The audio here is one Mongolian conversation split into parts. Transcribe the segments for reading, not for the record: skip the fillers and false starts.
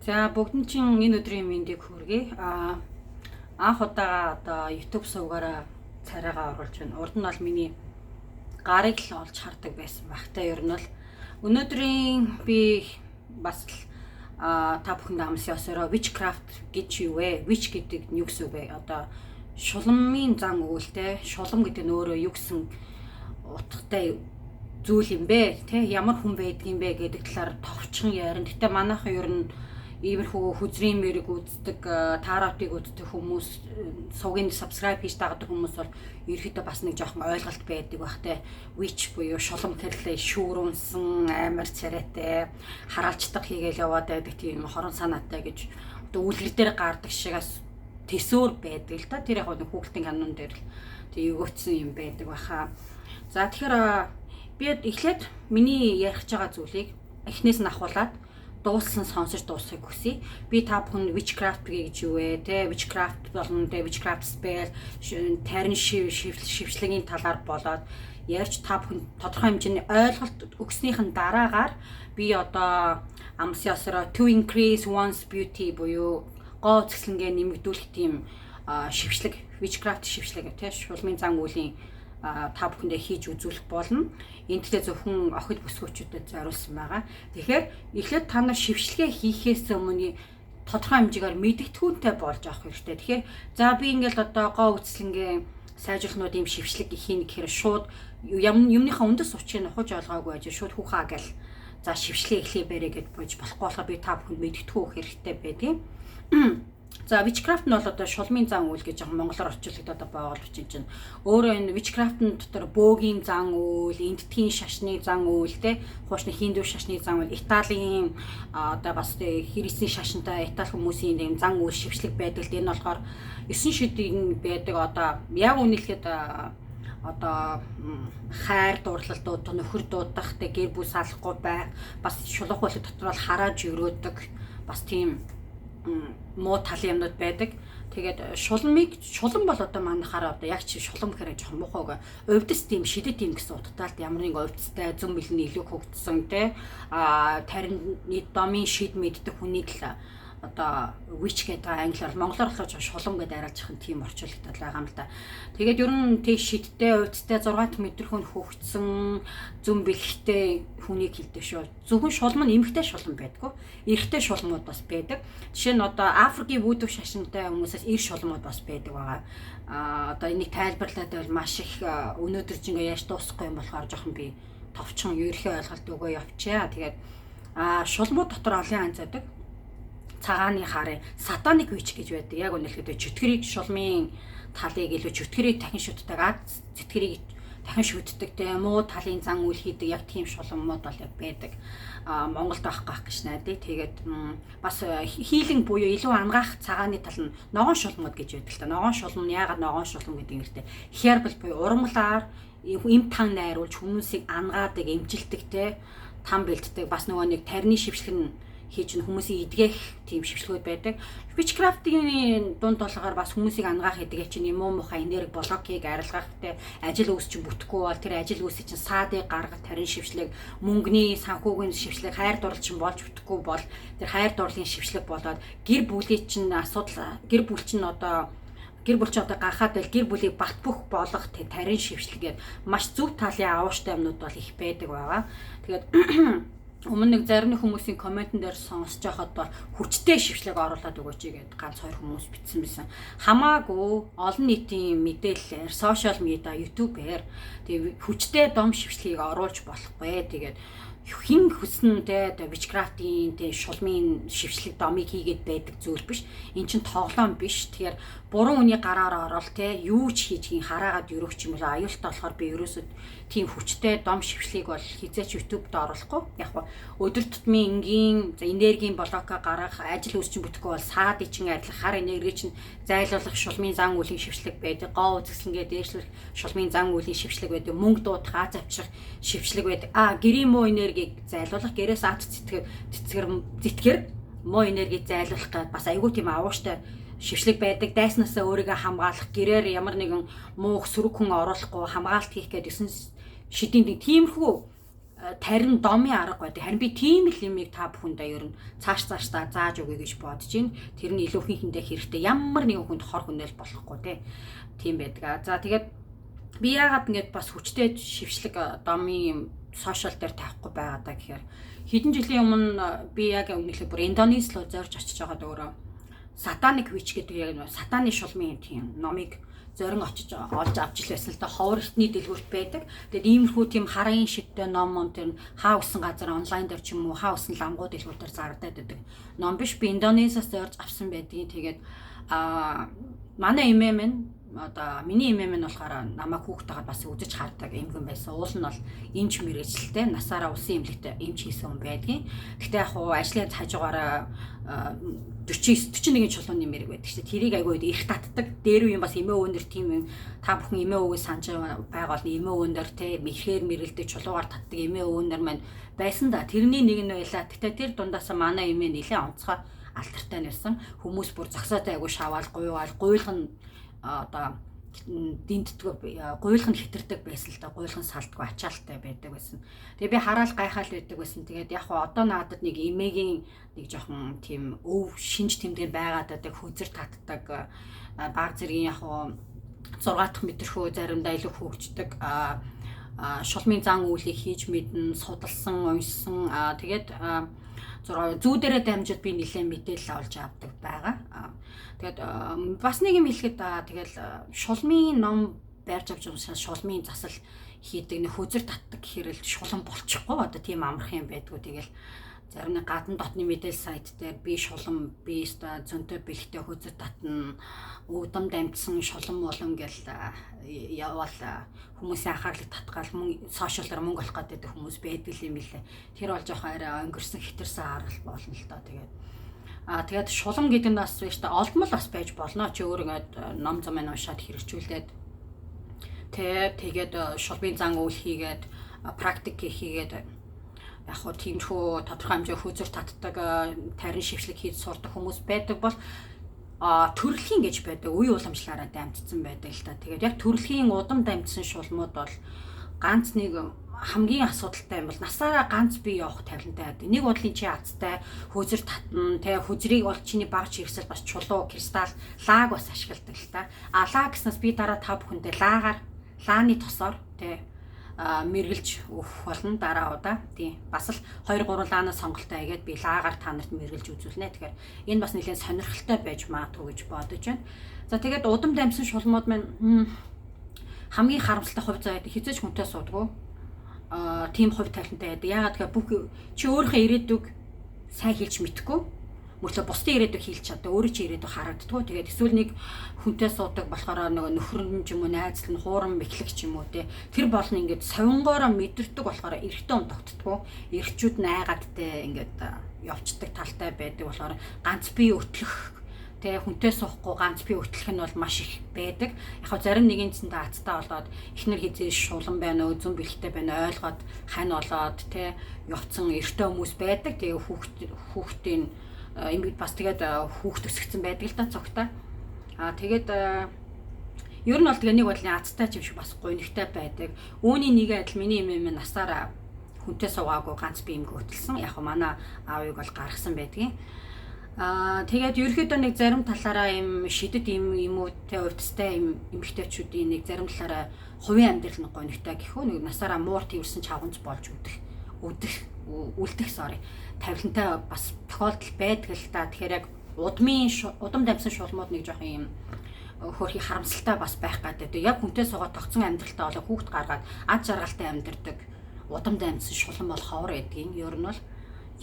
За бүгд чинь энэ өдрийн мэндийг хүргэе. Анх удаа одоо YouTube сувгаараа царайгаа оруулж байна. Урд нь бол миний гарыг л олж хардаг байсан багтаа. Ер нь бол өнөөдрийн би бас та бүхэнд амлсан ёсороо witchcraft гэж юу вэ? Witch гэдэг нь юу гэсэн үг вэ? Одоо шуламын зан өгүүлтэй. Шулам гэдэг нь өөрөө юу гэсэн утгатай зүйл юм бэ? Тэ ямар хүн байдгийм бэ гэдэг талаар товчхон ярина. Гэтэ манайхан ер нь иймэрхүү хүзрийн мэрэг үздэг, тааротыг үздэг хүмүүс, сувгийн subscribe хийж дагадаг хүмүүс бол ерөөхдөө бас нэг жоохон ойлголт байдаг бах те. Witch буюу шулам гэрлээ шүүрүнсэн, амар царайтай, хараалцдаг хийгээл яваад байдаг тийм хорон санаатай гэж одоо үлгэр дээр гардаг шигээс төсөөр байдаг л та. Тэр яг нэг хүүхдийн канон дээр л тийм өгөөцсөн юм байдаг баха. За тэгэхээр би эхлээд миний ярих байгаа зүйлийг эхнээс нь ахуулаад дууссан сонсож дуусгахыг хүсье. Би та бүхэн witchcraft гэж юу вэ? Тэ witchcraft болон тэ witchcraft spell тарин шившлэгийн талаар болоод ярьж та бүхэн тодорхой хэмжээний ойлголт өгснийхэн дараагаар би одоо амсын ёсороо to increase one's beauty буюу гоо цэцлэнгээ нэмэгдүүлэх тийм шившлэг witchcraft шившлэг тэ шулмын зан үйлийн та бүхэндээ хийж үзүүлэх болно. Энд тэгээ зөвхөн охид бүсгүүчүүдэд зориулсан байгаа. Тэгэхээр эхлээд та нар шившлэгээ хийхээс өмнө тодорхой хэмжээгээр мэдгэдэггүйнтэй болж авах хэрэгтэй. Тэгэхээр за би ингээл одоо гоо үцлэнгээ сайжруулнууд ийм шившлэг хийнэ гэхээр шууд юмныхаа үндэс учрыг ухаж олгоогүй ажиж шууд хүүхаа гэл за шившлээ эхлэе бэрэ гэд бож болохгүй болохоор би та бүхэнд мэдгэдэггүй хэрэгтэй байдгийг. За witchcraft нь бол одоо шулмын зан үйл гэж монголоор орчуулагдаад байгаа бол чинь өөрөө энэ witchcraft-ын дотор бөөгийн зан үйл, эндтгийн шашны зан үйл те хуучны хиндүү шашны зан үйл, Италийн одоо бас христийн шашинтай Итали хүмүүсийн юм зан үйл шившлэг байдаг. Энэ болохоор 9 шидийн байдаг. Одоо яг үнэлэхэд одоо хайр дурлалдууд, нөхөр дуудах, те гэр бүл салахгүй байх, бас шулуух болох дотор бол харааж өрөөдөг, бас тийм муу талын юмнууд байдаг. Тэгээд шулам бол одоо манайхаараа одоо яг чи шулам гэхээр жоохон муухайг увдс тийм шидэт тийм гэсэн утгатай л ямар нэг увдстай зүм бэлний илүү хөгдсөн те тарины домын шид мэддэг хүнийг л одоо witch гэдэг англиар монголоор болохоор шулам гэдээ арилжих нь тийм орчуулагдаад байгаа юм л да. Тэгээд ер нь тэг шидтэй увдстай 6 метрхэн хөгдсөн зүм бэлхтэй хүнийг хэлдэг шүү. Зөвхөн шулам нь эмхтэй шулам байдгүй. Эрэгтэй шулмууд бас байдаг. Жишээ нь одоо Африкийн вүдүү шашинтай хүмүүсээс эр шулмууд бас байдаг байгаа. Одоо энийг тайлбарлаад байвал маш их өнөөдөр ч ингээ яаж дуусахгүй юм болохоор жоохон би товчхон ерхий ойлголт өгөө явчаа. Тэгээд шулмууд дотор олон янз байдаг. Цагааны харын сатаник witch гэж байдаг. Яг үнэлэхэд чөтгөрийг шулмын талыг илүү чөтгөрийг дахин шүтдэг, зэтгэрийг дахин шүтдэг тийм муу талын зан үйл хийдэг яг тийм шулмууд бол яг байдаг. Монголд авах гэж найдаа. Тэгээд бас хийлэн буюу илүү ангаах цагааны тал нь ногоон шулмууд гэж байдаг л та. Ногоон шулм нь яагаад ногоон шулм гэдэг юм бэ? Herbal буюу ургамлаар эм тан найруулж хүмүүсийг ангаадаг, эмжилдэг те там бэлддэг. Бас нөгөө нэг тарины шившлэг нь хийж хүмүүсийн идгэх тийм шившлгүүд байдаг. Witchcraft-ийн дунд толгоор бас хүмүүсийг ангаах гэдэг чинь юм уу муухай энерги блокийг арилгах те ажил үүс чинь бүтэхгүй бол тэр ажил үүсээ чинь саадыг гаргах тарин шившлэг, мөнгөний санхүүгийн шившлэг, хайр дурлал чинь болж бүтэхгүй бол тэр хайр дурлалын шившлэг болоод гэр бүлийн чинь асуудал гэр бүл чинь одоо гахаад байл гэр бүлийг бат бөх болгох тарин шившлэгээд маш зөв талын авууштай юмнууд бол их байдаг байгаа. Тэгээд өмнө нэг зарим хүмүүсийн комментэн дээр сонсож байхад бол хүчтэй шившлэг оруулаад өгөөч гэдэг ганц хоёр хүмүүс бичсэн байсан. Хамаагүй олон нийтийн мэдээлэлээр, сошиал медиа, YouTube-ээр тэгээ хүчтэй дом шившлэгийг оруулж болохгүй. Тэгээд хин хүснэ тэ witchcraft-ийн тэ шулмын шившлэг домыг хийгээд байдаг зүйл биш. Эн чин тоглоом биш. Тэгэхээр буруу үний гараар орол тэ юу ч хийжгийн хараагаад өрөөгч юм бол аюултай болохоор би ерөөсөд тийм хүчтэй дом шившлийг бол хизээч YouTube-д оруулахгүй. Яг ба өдөр тутмын энгийн энергийн блокоо гаргах, ажил үүсчин бүтэхгүй бол саадын чин арилгах, хар энерги чин зайлуулах шулмын зан үйлийн шившлэг байдаг. Гоо үзэсгэлэнгээ дээшлэх шулмын зан үйлийн шившлэг байдаг. Мөнгө дуудах, аз авчрах шившлэг байдаг. Гэрийн муу энергийг зайлуулах, гэрээс ат зэтгэр муу энергийг зайлуулах гэдэг бас айгүй тийм авууштай шившлэг байдаг. Дайснаасаа өөрийгөө хамгаалах, гэрээр ямар нэгэн муу сөрөг хүн оруулахгүй хамгаалт хийх гэдэг 9 шидийн тиймэрхүү тарин домын арга байдаг. Харин би тийм л юмыг та бүхэндээ ер нь цааш та зааж өгье гэж бодож байна. Тэр нь илүү хийхэндээ хэрэгтэй. Ямар нэгэн хүнд хор хөнөөл болохгүй те. Тийм байдаг. За тэгээд би яагаад ингэж бас хүчтэй шившлэг домын сошиал дээр тавихгүй байгаа даа гэхээр хэдэн жилийн өмнө би яг үнэхээр бүр Индонез руу зорж очиж байгаад өөрөө Satanic Witch гэдэг яг сатаны шулмын тийм номыг зорин очиж олж авч илсэн л да ховор эртний дэлгүүрт байдаг. Тэгээд иймэрхүү тийм харын шидтэй ном тэр хаа усан газар онлайн дээр ч юм уу хаа усан ламгуу дэлгүүртээр зардаад байдаг. Ном биш би Индонезиас зорж авсан байдгийг. Тэгээд манай эмээ минь одоо миний эмээ минь болохоор намайг хүүхдтэйгээ бас үзэж хардаг юм хүн байсан. Уул нь бол эмч мэргэжилтэй, насаараа усан эмнэлэгтэй эмч хийсэн хүн байдгийн. Гэхдээ яг хуу ажлын хажуугаараа 41 чулууны мэрэг байдаг шүү дээ. Тэрийг айгүй их татдаг. Дээр үе бас эмээ өвөндөр тийм юм. Та бүхэн эмээ өвгөө санаж байгаа бол эмээ өвөндөр те мэрэхээр мэрэлдэг чулуугаар татдаг эмээ өвөндөр маань байсан да. Тэрний нэг нь байлаа. Гэхдээ тэр дундаас манай эмээ нэлээд онцгой алтартай байсан. Хүмүүс бүр зогсоотой айгүй шаваал гуйвал гуйлган одоо динтдгүй гуйлган хитэрдэг байсан л да. Гуйлган салдгүй ачаалттай байдаг байсан. Тэгээ би хараал гайхаал байдаг байсан. Тэгээд яг одоо надад нэг эмээгийн нэг жоохон тийм өв шинж тэмдэг байгаад байдаг хүзэр татдаг баг зэргийн яг 6 дахь мэдрэхүү заримдаа илүү хөгждөг шулмын зан үйлийг хийж мэднэ судалсан уншсан тэгээд зүүдэрээ дамжууд би нэлээд мэдээлэл олж авдаг байгаа. Тэгээд бас нэг юм хэлэхэд тэгэл шулмын ном байрж авч уншаад шулмын засал хийдэг нэг хөзөр татдаг гэхээр л шулан болчихгүй одоо тийм амарх юм байдгүй. Тэгэл зарим нэг гадна дотны мэдээлэл сайт дээр би шулан би зөнтөр бэлгтэй хөзөр татна уудам дамжсан шулан болон гэл явал хүмүүсийн анхаарлыг татгаал сошиалаар мөнгө олох гэдэг хүмүүс байдаг юм лээ. Тэр бол жоохон арай өнгөрсөн хитэрсэн аргал болно л доо. Тэгээд шулам гэдэг нь бас биш та олдмол бас байж болно. Чи өөр ингээд ном зам уншаад хэрэгжүүлээд тэгээд шулмын зан үйл хийгээд практик хийгээд яг хөө тиймэрхүү тодорхой хэмжээ хөзөр татдаг тарин шившлэг хийж сурдаг хүмүүс байдаг бол төрөлхийн гэж байдаг үе уламжлаараа дамжсан байдаг л та. Тэгээд яг төрөлхийн удам дамжсан шулмууд бол ганц нэг хамгийн асуудалтай юм бол насаараа ганц бие явах тавилантай байдаг. Нэг бодлын чи азтай хөзөр татна, тэгээ хөзрийг бол чиний багж хэрэгсэл бас чулуу, кристалл, лаг бас ашигладаг л та. Лаг гэснээс би дараа та бүхэндээ лааны тосоор тэгээ мэргэлж өгөх болно дараа удаа. Тийм. Бас л 2 3 лаанаас сонголтоо хийгээд би лагаар та нарт мэргэлж үзүүлнэ. Тэгэхээр энэ бас нэлээд сонирхолтой байж магадгүй гэж бодож байна. За тэгээд удам дамжсан шулмууд маань хамгийн харамсалтай хувь заяад хизээж хүнтэй суудгүй. Тийм хувь тавилантай байдаг. Яагаад гэвэл бүх чи өөрийнхөө ирээдүг сайн хэлж мэдэхгүй. Мөртлөө бусдын ирээдүг хийлч чаддаг, өөрөө чи ирээдүг харагддаг. Тэгээд эсвэл нэг хүнтэй суудаг болохоор нөгөө нөхөр нь ч юм уу найзал нь хууран мэхлэг ч юм уу те. Тэр болно ингээд совингоороо мэдэрдэг болохоор эрэгтэй хүн тогтдгоо. Эрчүүд найгаадтай ингээд явцдаг талтай байдаг болохоор ганц бие өтлөх те хүнтэй суухгүй ганц бие өтлөх нь бол маш их байдаг. Яг зарим нэгэн цэндээ азтай болоод эхнэр хизээ шулан байна уу, зүн бэлхтэй байна ойлгоод хань болоод те явцсан эрэгтэй хүмүүс байдаг. Тэгээ хүүхдийн бас тэгээд хүүхд өсгцэн байдаг л та цогтой. Тэгээд ер нь бол тэгээ нэг бодлын азтай ч юм шиг бас гонигтай байдаг. Үүний нэг адил миний эмээ минь насаараа хүнтэй суугаагүй ганц би эмгэ хөтөлсөн. Яг манай аавыг бол гаргасан байдгийн. Тэгээд ерөөхдөө нэг зарим талаараа юм шидэт юмууттай урьдтай эмэгтэйчүүдийн нэг зарим талаараа хувийн амьдрал нь гонигтай гэхүү нэг насаараа муур тэрсэн чавганц болж үлдэх тавилантай бас тохиолдол байдаг л та. Тэгэхээр яг удам дамжсан шулмууд нэг жоох юм хөрхи харамсалтай бас байх гэдэг. Яг хүнтэй суугаад тогтсон амьдралтай болоо хүүхд гаргаад ад жаргалтай амьдардаг удам дамжсан шулан бол ховор байдгийн. Ер нь бол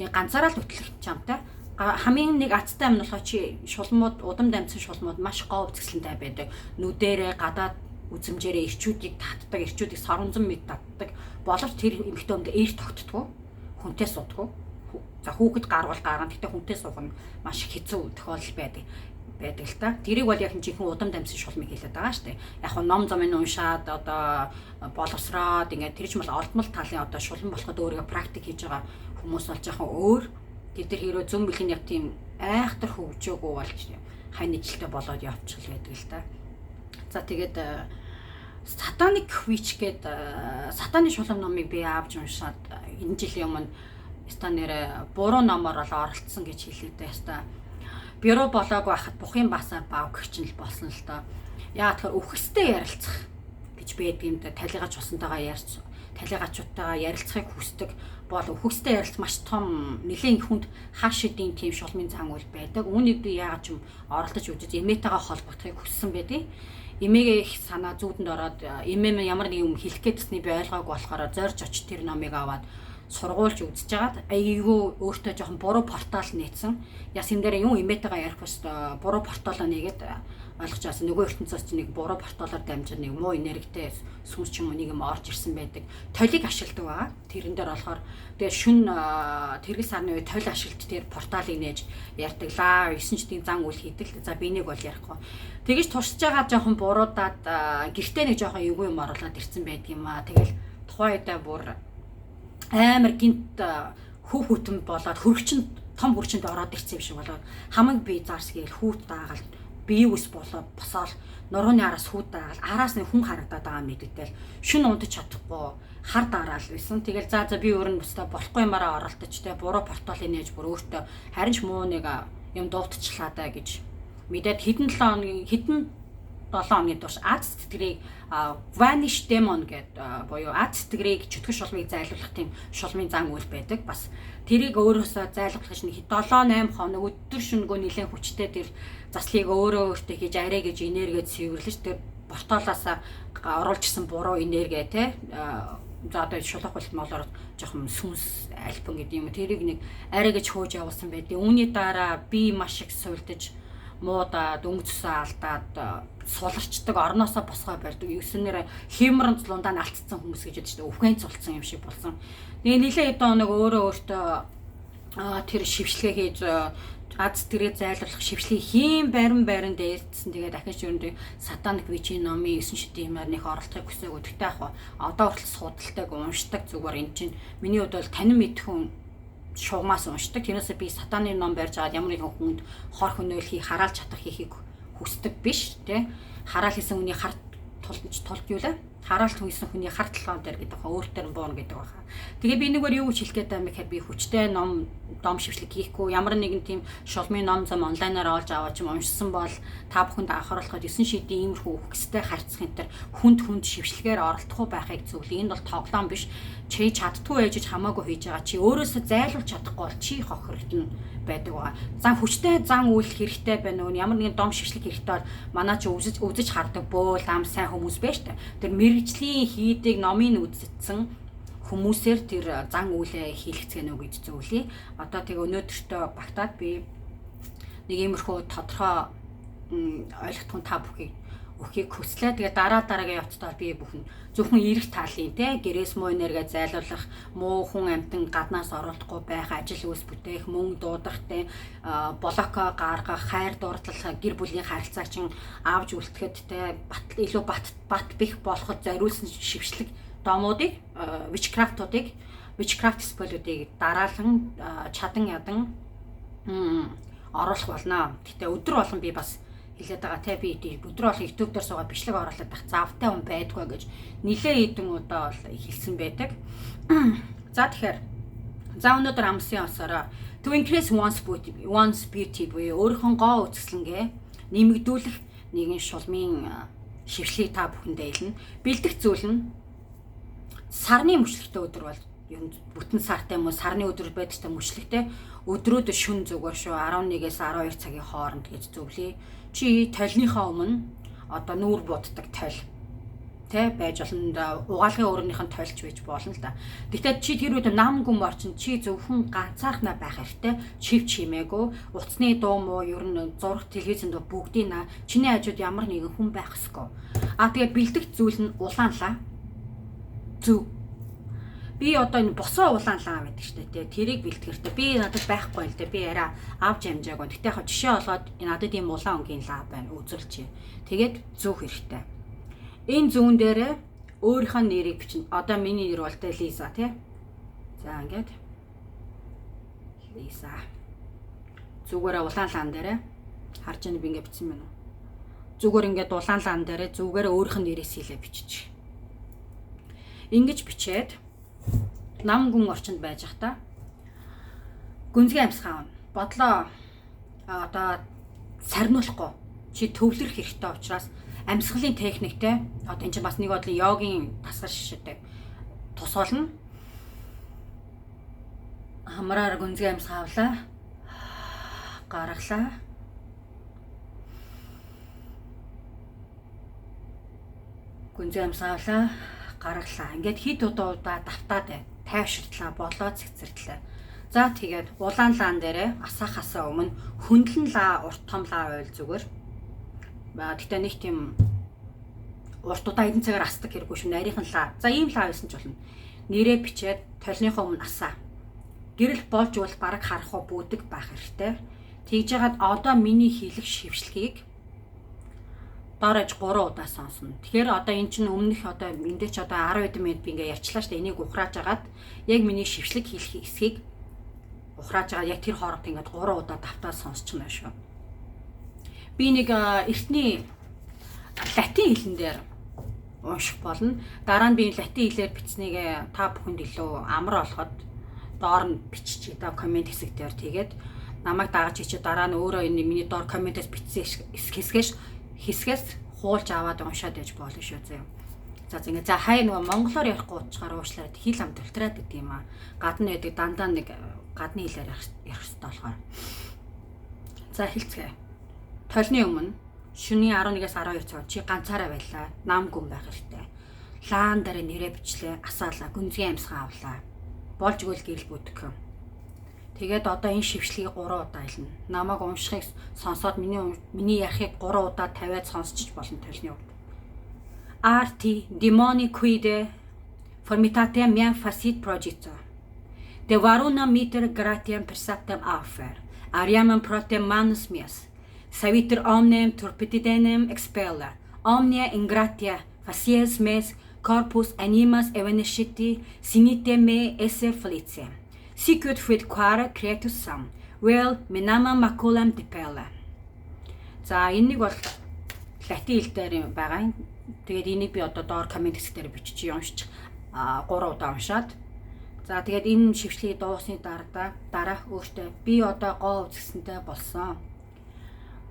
ганцаараа л хөтлөх чамтай. Хамгийн нэг азтай юм нь болохоор чи шулмууд удам дамжсан шулмууд маш говь зэкслэнтэй байдаг. Нүдэрээ гадаад үзэмжээрээ ирчүүдийг татдаг, ирчүүдийг соронзон мэд татдаг. Боловч тэр эмэгтэй өмдө ээр тогтдгоо. Хүнтэй суудгоо. За хүүхэд гарвал гарна. Гэхдээ хүнтэй суух нь маш хэцүү тохиолдол байдаг л та. Тэрийг бол яг жинхэнэ удам дамжсан шулмыг хэлээд байгаа шүү дээ. Яг нь ном зам уншаад одоо боловсроод ингээд тэр ч бол олдмол талын одоо шулан болоход өөрийгөө практик хийж байгаа хүмүүс бол жоохон өөр. Тэд нар хэрэг зөв бэлгийн яг тийм айхтар хөгжөөгөө болж хань ижилтэй болоод явчихл байдаг л та. За тэгээд Satanic Witch гэдэг сатаны шулам номыг би авч уншаад энэ жилийн өмнө яста нэрэ буруу номоор бол оролцсон гэж хэлээ дээ яста. Бюро болоогүй хахад бухын басаар баав гэх чинь л болсон л доо. Яа тэгэхээр үхстэй ярилцах гэж байдаг юм да. Талигачуудтайгаа ярилцахыг хүсдэг бол үхстэй ярилц маш том нэлийн хүнд хаашидын тийм шулмын зан үйл байдаг. Үүнийг би яагаад ч юм оролдож үзэж эмээтэйгээ холбогдохыг хүссэн байдیں۔ Эмээгээ их санаа зүүдэнд ороод эмээ ямар нэг юм хэлэх гээдсний би ойлгоогүй болохоор зорж очиж тэр номыг аваад сургуулж үзэж байгаад айгүй өөртөө жоохон буруу портал нээсэн. Яс юм дээр юм эмээтэйгээ ярих бас буруу порталоо нээгээд ойлгож байгаа. Нөгөө ертөнцөөс чинь нэг буруу порталоор дамжиж нэг муу энергитэй сүнс ч юм уу нэг юм орж ирсэн байдаг. Толийг ашигладаг байгаа. Тэрэн дээр болохоор тэгээ шүн тэргэл сарны үед толь ашиглаж тэр порталыг нээж ярьдаг. Лаа 9 жилийн зан үйл хийдэг. За би нэг бол ярихгүй. Тэгэж туршиж байгаа жоохон буруудаад гэртээ нэг жоохон эвгүй юм оруулаад ирсэн байдаг юм аа. Тэгэл тухайн үедээ бүр амар гинт хөв хөтөн болоод хөргөчөнд том хөрчөнд ороод ирсэн юм шиг болоод хамаг би заарс гээл хүүт даагаад бие ус болоод босоод нурууны араас хүүт даагаад араас нь хүн харагдаад байгаа мэдээтэл шүн унтаж чадахгүй хар дараал байсан. Тэгэл за би өөр нь бустаа болохгүй юмараа оролдож тэ буруу порталыг нээж бүр өөртөө харин ч муу нэг юм дуутчихлаа даа гэж мэдээд хэдэн 7 хоногийн турш Аз сэтгэрийг Vanish Demon гэдэг буюу Аз сэтгэрийг чөтгөр шулмыг зайлуулах тийм шулмын зан үйл байдаг. Бас тэрийг өөрөөсөө зайлуулах гэж нэг 7-8 хоног өдөр шөнөгөө нэлээд хүчтэй тэр заслыг өөртөө хийж арай гэж энерги цэвэрлэж тэр порталаас оруулж ирсэн буруу энерги те за одоо шулах болмолоор жоохон сүнс альбан гэдэг юм. Тэрийг нэг арай гэж хөөж явуулсан байдаг. Үүний дараа би маш их суйлдаж муудаад өнгөцсөө алдаад суларчдаг орноосоо босгоо барьдаг. Юуснээр химрэн злундаа алдсан хүмүүс гэж яддаг шүү дээ. Өвхөн цулцсан юм шиг болсон. Тэгээ нэлээд хэдэн хоног өөртөө тэр шившлгээ хийж Аз тэрэг зайлуулах шившлийг барин дээрдсэн. Тэгээ дахиж өрөндөө сатаник вичийн номын 9 шидийн юмар нэг оролцохыг хүсээгүй. Тэгтээ яг одоо хүртэл судалдаг, уншдаг зүгээр энэ чинь миний хувьд бол танин мэдхэн шугамаас уншдаг. Тэрнээсээ би сатаны ном барьж аваад ямар нэгэн хүнд хор хөнөөлхийг хараалж чадах хийхийг хүсдэг биш тий. Хараал хийсэн хүний харт тулж юу лээ. Хараалт хийсэн хүний харт толгоон дээр гэдэг баха өөртөө буун гэдэг баха. Тэгээ би нэггээр юу гэж хэлэх гээд байгаа юм гэхээр би хүчтэй дом шившлэг хийхгүй ямар нэгэн тийм шулмын ном зам онлайнаар олж аваад ч уншсан бол та бүхэнд анхааруулхад 9 шидийн иймэрхүү үхстэй харьцах энэ төр хүнд шившлэгээр оролдохгүй байхыг зөвлөе. Энэ бол тоглоом биш. Чи чаддгүй ээжж хамаагүй хийж байгаа. Чи өөрөөсөө зайлуулж чадахгүй бол чи хохирогдно байдаг байгаа. За хүчтэй зан үйл хэрэгтэй байна уу? Ямар нэгэн дом шившлэг хэрэгтэй бол манай чи үзэж хардаг бөөл ам сайн хүмүүс байж та. Тэр мэрэгжлийн хийдэг номыг үзсэн хүмүүсээр тэр зан үйлээ хийлгэцгэнэ үү гэж зөвлөе. Одоо тэгээ өнөөдөртөө багтаад би нэг иймэрхүү тодорхой ойлгохтун та бүхийг өгөхийг хүслээ. Тэгээ дараагийн явцдаа би бүхэн зөвхөн эрэх талын те гэрээс муу энерги зайлуулах, муу хүн амтан гаднаас оруулахгүй байх, ажил үйлс бүтээх, мөнгө дуудах те блоко гаргах, хайр дурлах, гэр бүлийн харилцааг чин авж үлдэхэд те илүү бат бих болоход зориулсан шившлэг домуудыг witchcraft спелүүдийг дараалан чадан ядан оруулах болно. Гэтэ өдөр болгон би бас хэлээд байгаа те би өдөр болгон YouTube дээр суугаад бичлэг оруулаад байх завтай хүн байдгүй гэж нилээ хэдэн удаа бол хэлсэн байдаг. За тэгэхээр өнөөдөр амсын осороо to increase one's beauty буюу өөрийнхөө гоо үзэсгэлэнгээ нэмэгдүүлэх нэгэн шулмын шившлийг та бүхэндээ хэлнэ. Бэлдэх зүйл нь сарны мөчлөгтэй өдөр бол юм бүтэн сартай юм уу сарны өдөр байдаг та мөчлөгтэй өдрүүд шүн зүгээр шүү 11-ээс 12 цагийн хооронд гэж зөвлөе. Чи толныхоо өмнө одоо нүүр буддаг тол тэ байж болно угаалгын өөрийнх нь тольч байж болно л да. Гэхдээ чи тэр үед нам гүм орчин чи зөвхөн ганцаархнаа байх хэрэгтэй. Чив чимээгүй утасны дуу муу ер нь зураг телевизэнд бүгдийг чиний хажууд ямар нэгэн хүн байх ёсгүй. Тэгээ бэлдэх зүйл нь улаанлаа. Зүг. Би одоо энэ босоо улаанлаа гэдэг штэ тий. Тэрийг бэлтгэртээ. Би надад байхгүй л дээ. Би арай авч амжаагүй. Тэгтээ яг жишээ олоод надад ийм улаан өнгийн лав байна. Үзүүлчихье. Тэгээд зүг хэрэгтэй. Энэ зүүн дээрээ өөрийнхөө нэрийг бичнэ. Одоо миний нэр бол Лиза тий. За ингээд Лиза. Зүгээрээ улаан лаан дээрээ харж яана би ингээд бичсэн байна уу? Зүгээр ингээд улаан лаан дээрээ зүгээр өөрийнх нь нэрээс хийлээ бичиж. Ингэж бичээд нам гүн орчинд байж хата гүнзгий амьсгаа бодлоо одоо сарниулахгүй чи төвлөрөх хэрэгтэй учраас амьсгалын техниктэй одоо энэ чинь бас нэг бодлоо йогийн тасгал шишэдэг тус болно. Хамраар гүнзгий амьсгаа авлаа. Гаргалаа. Гүнзгий амьсгаа авлаа. Гаргалаа. Ингээд хэд удаа давтаад тайвширтлаа, болоо цэгцэртлээ. За тэгээд улаан лаан дээрээ асаахасаа өмнө хөндлөн лаа, урт том лаа ойл зүгээр. Гэтэ нэг тийм урт удаа эдэн цагаар асдаг хэрэггүй шүү. Нарийнхан лаа. За ийм лаа байсан ч болно. Нэрээ бичээд толныхоо өмнө асаа. Гэрэл болж бол бараг харахгүй бүдэг байх хэрэгтэй. Тэгж яагаад одоо миний хийлэх шившлэгийг дарааж 3 удаа сонсно. Тэгэхээр одоо эн чинь өмнөх одоо эндээ ч одоо 10 минут би ингээ ярьчлаа шүү дээ. Энийг ухрааж агаад яг миний шившлэг хийх хэсгийг ухрааж байгаа яг тэр хооронд ингээд 3 удаа давтаад сонсчихно шүү. Би нэг эртний латин хэлэн дээр унших болно. Дараа нь би латин хэлээр бичснийг та бүхэнд илүү амар болгоод доор нь биччихье да комент хэсэг дээр. Тэгээд намайг дагажичээ дараа нь өөрөө энэ миний доор комментээс бичсэн хэсгээс хуулж аваад уншаад яж болно шүү зөө. За ингэ за хай нөгөө монголоор ярихгүй уучгаар уушлаад хэл ам төвлөрөөд гэдэг юм аа. Гадна байдаг дандаа нэг гадны хэлээр ярих хэрэгтэй болохоор. За хэлцгээе. Толны өмнө шөнийн 11-ээс 12 цаг чи ганцаараа байлаа. Нам гүн байх хэрэгтэй. Лаан дээр нэрээ бичлээ, асаалаа, гүнзгий амьсгаа авлаа. Болж игэл гэрэл бүдэх. Тэгээд одоо энэ шившлэгийг 3 удаа хэлнэ. Намайг уншихыг сонсоод миний ярихыг 3 удаа тавиад сонсчих болно толны үед. Arti demoni quide formitate miam facit projecto. De varuna meter gratiam persatem affer. Ariamam protem manus mias. Saviter omnem turpitidinem expella. Omnia ingratia facies mes corpus animas evanesciti sinite me esse feliciam. Sicut fid quara creatus sum. Well menama maculam dipella. За энэнийг бол латин хэл дээр байгаа. Тэгээд энийг би одоо доор коммент хэсгээр бичиж уншиж 3 удаа уншаад. За тэгээд энэ шившлийг дуусны дараа өөртөө би одоо гоо үзэсэнтэй болсон.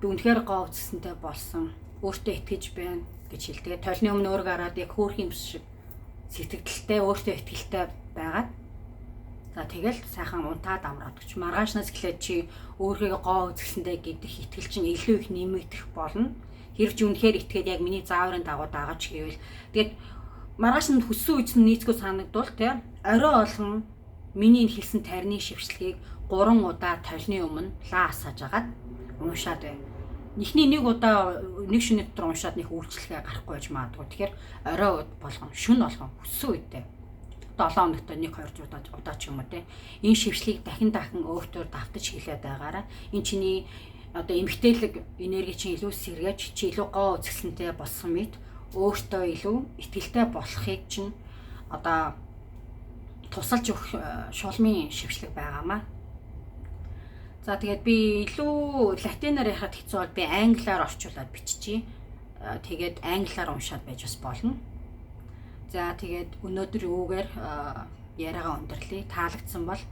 Би үнэхээр гоо үзэсэнтэй болсон. Өөртөө итгэж байна гэж хэл. Тэгээд толны өмнө өөргөө хараад яг хөөх юм шиг сэтгэлдээ өөртөө итгэлтэй байгаад. За тэгэл сайхан унтаад амраад гэж маргаашнаас эхлээд чи өөрийгөө гоо үзэсэндээ гэдэх итгэл чинь илүү их нэмэгдэх болно. Хэрвээ чи үнэхээр итгээд яг миний зааврын дагуу дагаж хийвэл тэгээд маргааш нь хүссэн үеийн нийцгүй санагдвал тий орой олгон миний энэ хэлсэн тарины шившлэгийг 3 удаа толны өмнө лаа асааж агаад уншаад бай. Эхний нэг удаа нэг шөнө дотор уншаад нэг үйлчлэгээ гарахгүй байж магадгүй. Тэгэхээр орой болгон шөнө болгон хүссэн үедээ 7 хоногт 1-2 удаа ч юм уу тий энэ шившлэгийг дахин өөртөө давтаж хийлээд байгаараа энэ чиний одоо эмгтээлэг энерги чинь илүү сэргээж чи илүү гоо үзэсгэлэнтэй болсон мэт өөртөө илүү итгэлтэй болохыг чинь одоо тусалж өгөх шулмын шившлэг байгаамаа. За тэгээд би илүү латинаар ярихад хэцүү бол би англиар орчуулад биччихье. Тэгээд англиар уншаад байж бас болно. За тэгээд өнөөдөр юугаар яриагаа өндөрлөе. Таалагдсан бол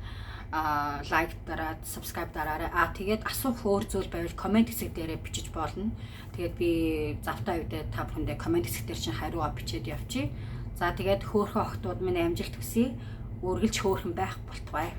лайк дараад, subscribe дараарай. Тэгээд асуух өөр зүйл байвал комент хэсэг дээрээ бичиж болно. Тэгээд би завтаа үедээ та бүхэндээ комент хэсэг дээр чинь хариугаа бичээд явчих. За тэгээд хөөхөн охтууд минь амжилт хүсье. Үргэлж хөөхөн байх болтугай.